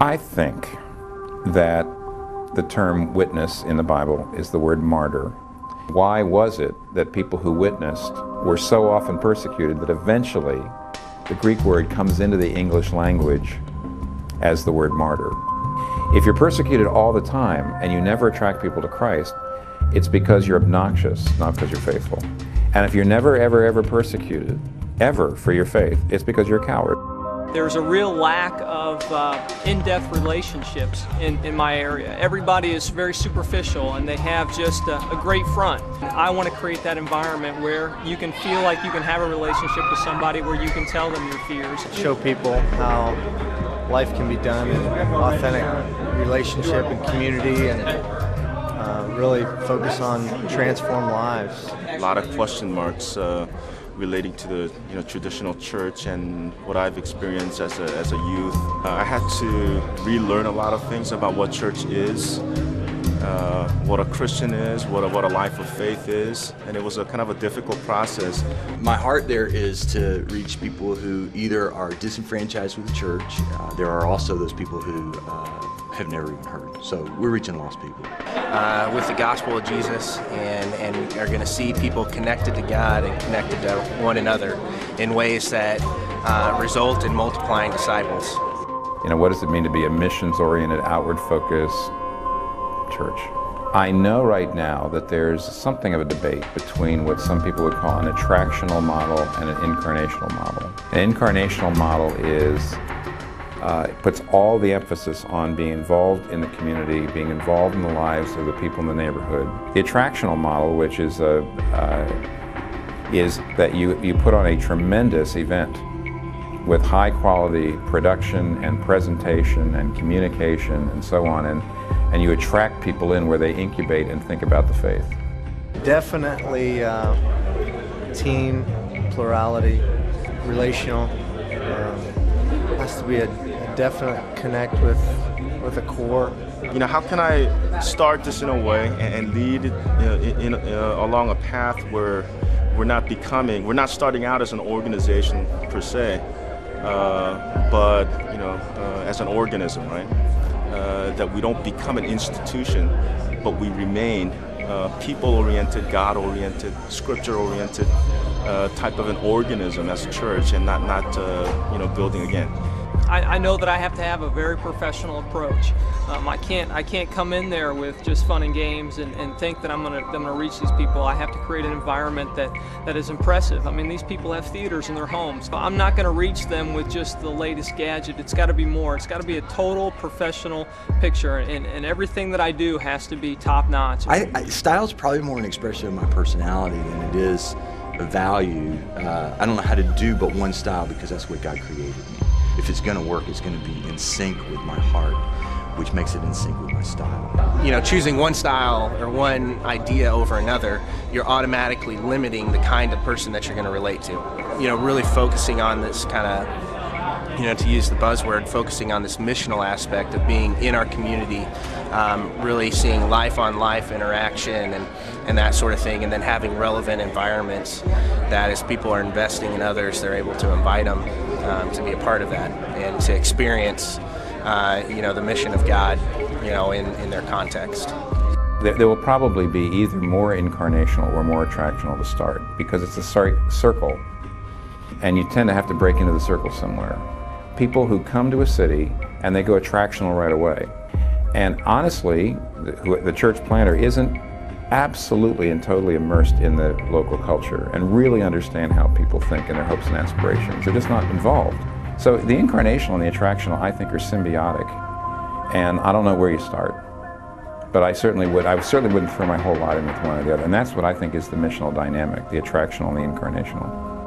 I think that the term witness in the Bible is the word martyr. Why was it that people who witnessed were so often persecuted that eventually the Greek word comes into the English language as the word martyr? If you're persecuted all the time and you never attract people to Christ, it's because you're obnoxious, not because you're faithful. And if you're never, ever, ever persecuted, ever, for your faith, it's because you're a coward. There's a real lack of in-depth relationships in my area. Everybody is very superficial and they have just a great front. I want to create that environment where you can feel like you can have a relationship with somebody, where you can tell them your fears. Show people how life can be done in authentic relationship and community, and really focus on transformed lives. A lot of question marks relating to the traditional church and what I've experienced as a youth. I had to relearn a lot of things about what church is, what a Christian is, what a life of faith is, and it was a kind of a difficult process. My heart there is to reach people who either are disenfranchised with the church. There are also those people who have never even heard. So we're reaching lost people. With the gospel of Jesus, and are going to see people connected to God and connected to one another in ways that result in multiplying disciples. What does it mean to be a missions-oriented, outward-focused church? I know right now that there's something of a debate between what some people would call an attractional model and an incarnational model. An incarnational model is puts all the emphasis on being involved in the community, being involved in the lives of the people in the neighborhood. The attractional model, which is that you put on a tremendous event with high quality production and presentation and communication and so on, and you attract people in where they incubate and think about the faith. Definitely team, plurality, relational. Has to be a definite connect with a core. How can I start this in a way and lead along a path where we're not starting out as an organization per se, but as an organism, right? That we don't become an institution, but we remain people-oriented, God-oriented, Scripture-oriented type of an organism as a church, and not building again. I know that I have to have a very professional approach. I can't come in there with just fun and games and think that I'm gonna reach these people. I have to create an environment that is impressive. I mean, these people have theaters in their homes. I'm not gonna reach them with just the latest gadget. It's gotta be more. It's gotta be a total professional picture, and everything that I do has to be top notch. Style is probably more an expression of my personality than it is a value. I don't know how to do but one style because that's what God created me. If it's going to work, it's going to be in sync with my heart, which makes it in sync with my style. Choosing one style or one idea over another, you're automatically limiting the kind of person that you're going to relate to. Really focusing on this kind of, to use the buzzword, focusing on this missional aspect of being in our community, really seeing life-on-life interaction and that sort of thing, and then having relevant environments that as people are investing in others, they're able to invite them to be a part of that and to experience, the mission of God, in their context. There will probably be either more incarnational or more attractional to start, because it's a circle, and you tend to have to break into the circle somewhere. People who come to a city and they go attractional right away. And honestly, the church planter isn't absolutely and totally immersed in the local culture and really understand how people think and their hopes and aspirations. They're just not involved. So the incarnational and the attractional, I think, are symbiotic. And I don't know where you start. But I certainly wouldn't throw my whole lot in with one or the other. And that's what I think is the missional dynamic, the attractional and the incarnational.